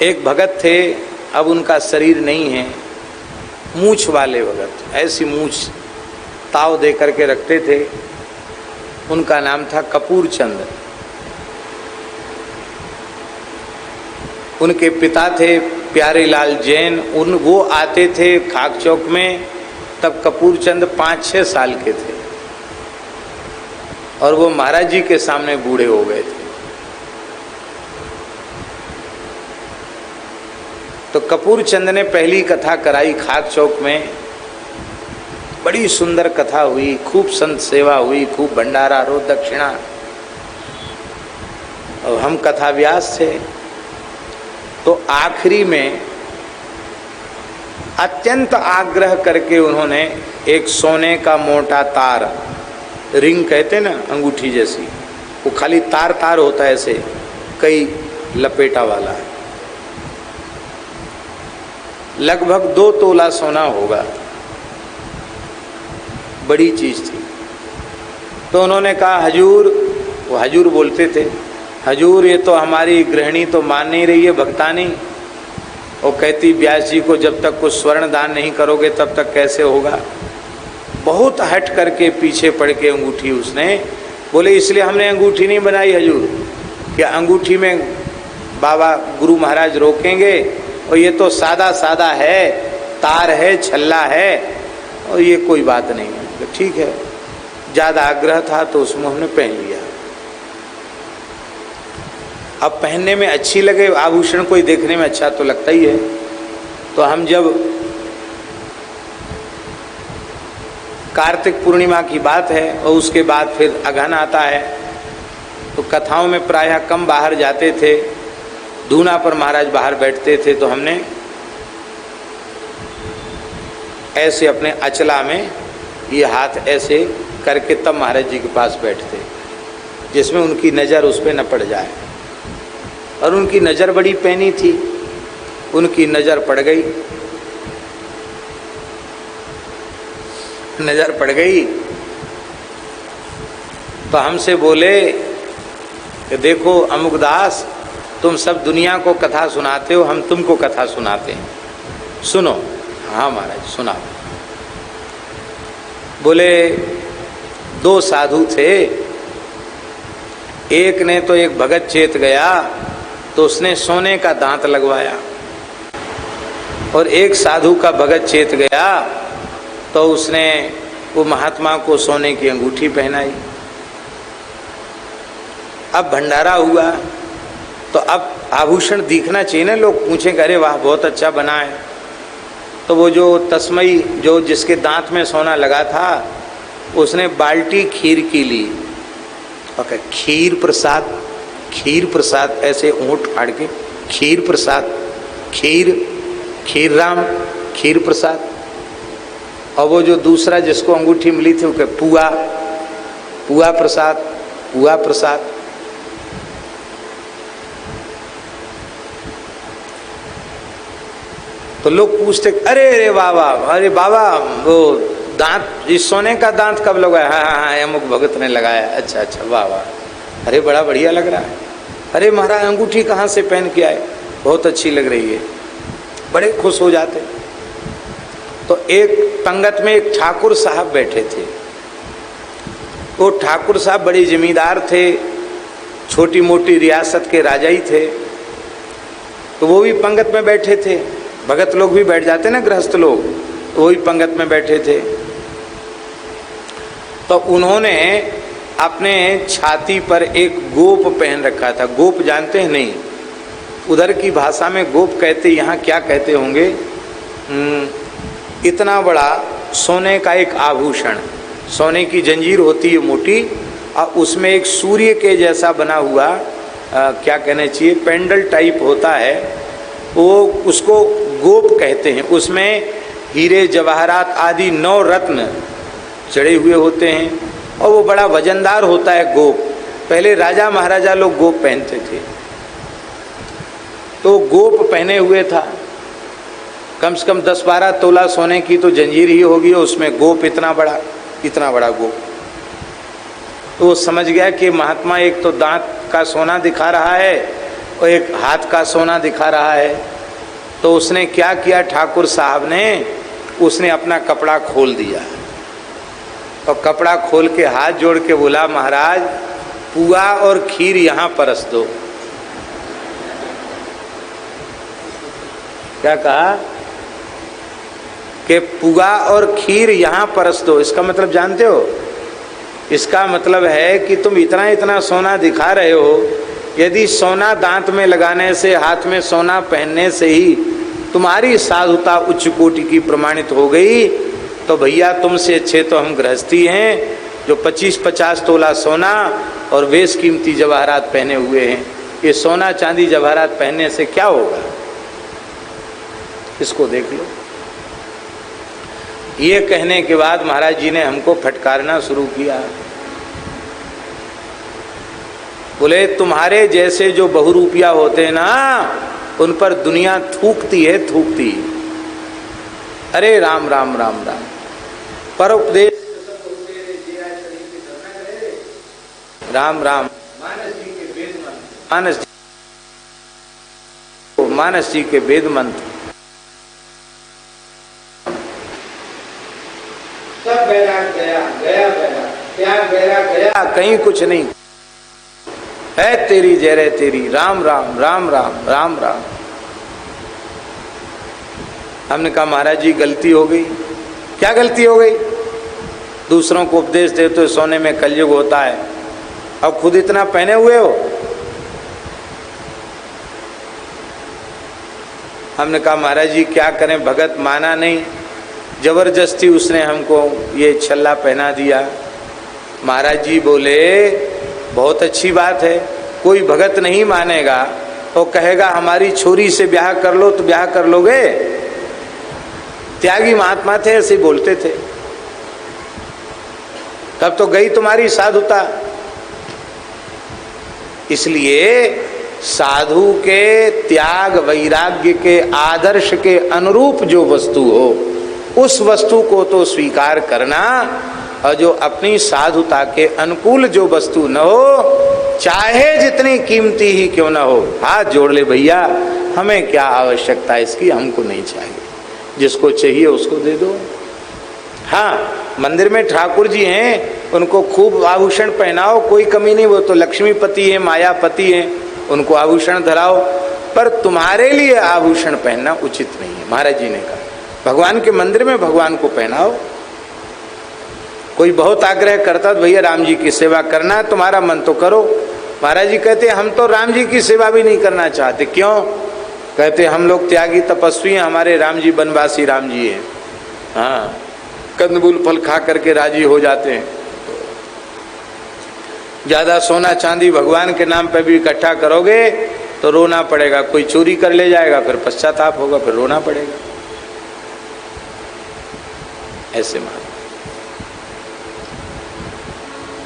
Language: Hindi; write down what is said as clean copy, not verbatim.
एक भगत थे, अब उनका शरीर नहीं है, मूछ वाले भगत, ऐसी मूछ ताव दे करके रखते थे। उनका नाम था कपूर चंद। उनके पिता थे प्यारे लाल जैन। वो आते थे खाक चौक में, तब कपूर चंद 5-6 साल के थे और वो महाराज जी के सामने बूढ़े हो गए थे। तो कपूर चंद ने पहली कथा कराई खाक चौक में। बड़ी सुंदर कथा हुई, खूब संत सेवा हुई, खूब भंडारा, रोज दक्षिणा। और हम कथा व्यास थे। तो आखिरी में अत्यंत आग्रह करके उन्होंने एक सोने का मोटा तार, रिंग कहते ना, अंगूठी जैसी, वो खाली तार तार होता है, ऐसे कई लपेटा वाला, लगभग 2 तोला सोना होगा, बड़ी चीज थी। तो उन्होंने कहा हजूर, वो हजूर बोलते थे, हजूर ये तो हमारी गृहिणी तो मान नहीं रही है, भक्तानी। वो कहती व्यास जी को जब तक कुछ स्वर्ण दान नहीं करोगे तब तक कैसे होगा। बहुत हट करके पीछे पड़ के अंगूठी उसने, बोले इसलिए हमने अंगूठी नहीं बनाई हजूर कि अंगूठी में बाबा गुरु महाराज रोकेंगे, और ये तो सादा सादा है, तार है, छल्ला है, और ये कोई बात नहीं है। तो ठीक है, ज़्यादा आग्रह था तो उसमें हमने पहन लिया। अब पहनने में अच्छी लगे, आभूषण कोई देखने में अच्छा तो लगता ही है। तो हम जब कार्तिक पूर्णिमा की बात है और उसके बाद फिर अगहन आता है, तो कथाओं में प्रायः कम बाहर जाते थे, दूना पर महाराज बाहर बैठते थे, तो हमने ऐसे अपने अचला में ये हाथ ऐसे करके तब महाराज जी के पास बैठते, जिसमें उनकी नज़र उस पर न पड़ जाए। और उनकी नज़र बड़ी पैनी थी, उनकी नज़र पड़ गई, नज़र पड़ गई तो हमसे बोले कि देखो अमुकदास, तुम सब दुनिया को कथा सुनाते हो, हम तुमको कथा सुनाते हैं, सुनो। हाँ महाराज सुनाओ। बोले 2 साधु थे, एक ने तो एक भगत चेत गया तो उसने सोने का दांत लगवाया, और एक साधु का भगत चेत गया तो उसने वो महात्मा को सोने की अंगूठी पहनाई। अब भंडारा हुआ तो अब आभूषण दिखना चाहिए ना, लोग पूछेंगे अरे वाह बहुत अच्छा बना है। तो वो जो तस्मई, जो जिसके दांत में सोना लगा था, उसने बाल्टी खीर की ली और खीर प्रसाद, खीर प्रसाद, ऐसे ऊँट फाड़ के खीर प्रसाद, खीर, खीर राम, खीर प्रसाद। और वो जो दूसरा जिसको अंगूठी मिली थी वो कहे पुआ, पुआ प्रसाद, पुआ प्रसाद। तो लोग पूछते अरे अरे बाबा, अरे बाबा वो दांत, इस सोने का दांत कब लगाया? हाँ हाँ हाँ अमुक भगत ने लगाया। अच्छा अच्छा, वाह वाह, अरे बड़ा बढ़िया लग रहा है। अरे महाराज अंगूठी कहाँ से पहन के आए? बहुत अच्छी लग रही है। बड़े खुश हो जाते। तो एक पंगत में एक ठाकुर साहब बैठे थे। वो ठाकुर साहब बड़े जमींदार थे, छोटी मोटी रियासत के राजा ही थे। तो वो भी पंगत में बैठे थे। भगत लोग भी बैठ जाते ना, गृहस्थ लोग, तो वही पंगत में बैठे थे। तो उन्होंने अपने छाती पर एक गोप पहन रखा था। गोप जानते हैं? नहीं, उधर की भाषा में गोप कहते, यहाँ क्या कहते होंगे? इतना बड़ा सोने का एक आभूषण, सोने की जंजीर होती है मोटी, और उसमें एक सूर्य के जैसा बना हुआ क्या कहना चाहिए, पेंडल टाइप होता है, वो उसको गोप कहते हैं। उसमें हीरे जवाहरात आदि 9 रत्न चढ़े हुए होते हैं, और वो बड़ा वजनदार होता है गोप। पहले राजा महाराजा लोग गोप पहनते थे। तो गोप पहने हुए था, कम से कम 10-12 तोला सोने की तो जंजीर ही होगी, उसमें गोप इतना बड़ा गोप। तो वो समझ गया कि महात्मा एक तो दांत का सोना दिखा रहा है, वो एक हाथ का सोना दिखा रहा है। तो उसने क्या किया ठाकुर साहब ने, उसने अपना कपड़ा खोल दिया और कपड़ा खोल के हाथ जोड़ के बोला, महाराज पुआ और खीर यहाँ परस दो। क्या कहा कि पुआ और खीर यहाँ परस दो। इसका मतलब जानते हो? इसका मतलब है कि तुम इतना इतना सोना दिखा रहे हो, यदि सोना दांत में लगाने से, हाथ में सोना पहनने से ही तुम्हारी साधुता उच्च कोटि की प्रमाणित हो गई, तो भैया तुमसे अच्छे तो हम गृहस्थी हैं जो 25-50 तोला सोना और बेश कीमती जवाहरात पहने हुए हैं। ये सोना चांदी जवाहरात पहनने से क्या होगा? इसको देख लो। ये कहने के बाद महाराज जी ने हमको फटकारना शुरू किया। बोले तुम्हारे जैसे जो बहुरूपिया होते हैं ना, उन पर दुनिया थूकती है, थूकती। अरे राम राम राम राम। पर उपदेश राम राम। मानस जी के वेद मंत्र, मानस जी के वेद मंत्र सब बैराग गया, गया बैराग, क्या बैराग गया, कहीं कुछ नहीं है। तेरी जय रे तेरी, राम राम राम राम राम राम। हमने कहा महाराज जी गलती हो गई। क्या गलती हो गई? दूसरों को उपदेश देते तो सोने में कलयुग होता है, अब खुद इतना पहने हुए हो। हमने कहा महाराज जी क्या करें, भगत माना नहीं, जबरदस्ती उसने हमको ये छल्ला पहना दिया। महाराज जी बोले बहुत अच्छी बात है, कोई भगत नहीं मानेगा तो कहेगा हमारी छोरी से ब्याह कर लो, तो ब्याह कर लोगे? त्यागी महात्मा थे, ऐसे बोलते थे। तब तो गई तुम्हारी साधुता। इसलिए साधु के त्याग वैराग्य के आदर्श के अनुरूप जो वस्तु हो, उस वस्तु को तो स्वीकार करना, और जो अपनी साधुता के अनुकूल जो वस्तु न हो, चाहे जितनी कीमती ही क्यों न हो, हाथ जोड़ ले भैया, हमें क्या आवश्यकता इसकी, हमको नहीं चाहिए, जिसको चाहिए उसको दे दो। हाँ, मंदिर में ठाकुर जी हैं, उनको खूब आभूषण पहनाओ, कोई कमी नहीं, वो तो लक्ष्मीपति हैं, मायापति हैं, उनको आभूषण धराओ, पर तुम्हारे लिए आभूषण पहनना उचित नहीं है। महाराज जी ने कहा भगवान के मंदिर में भगवान को पहनाओ। कोई बहुत आग्रह करता तो भैया राम जी की सेवा करना, तुम्हारा मन तो करो। महाराज जी कहते हम तो राम जी की सेवा भी नहीं करना चाहते। क्यों? कहते हम लोग त्यागी तपस्वी हैं, हमारे राम जी बनवासी राम जी हैं। हाँ, कंदमूल फल खा करके राजी हो जाते हैं। ज्यादा सोना चांदी भगवान के नाम पे भी इकट्ठा करोगे तो रोना पड़ेगा, कोई चोरी कर ले जाएगा, फिर पश्चाताप होगा, फिर रोना पड़ेगा। ऐसे मान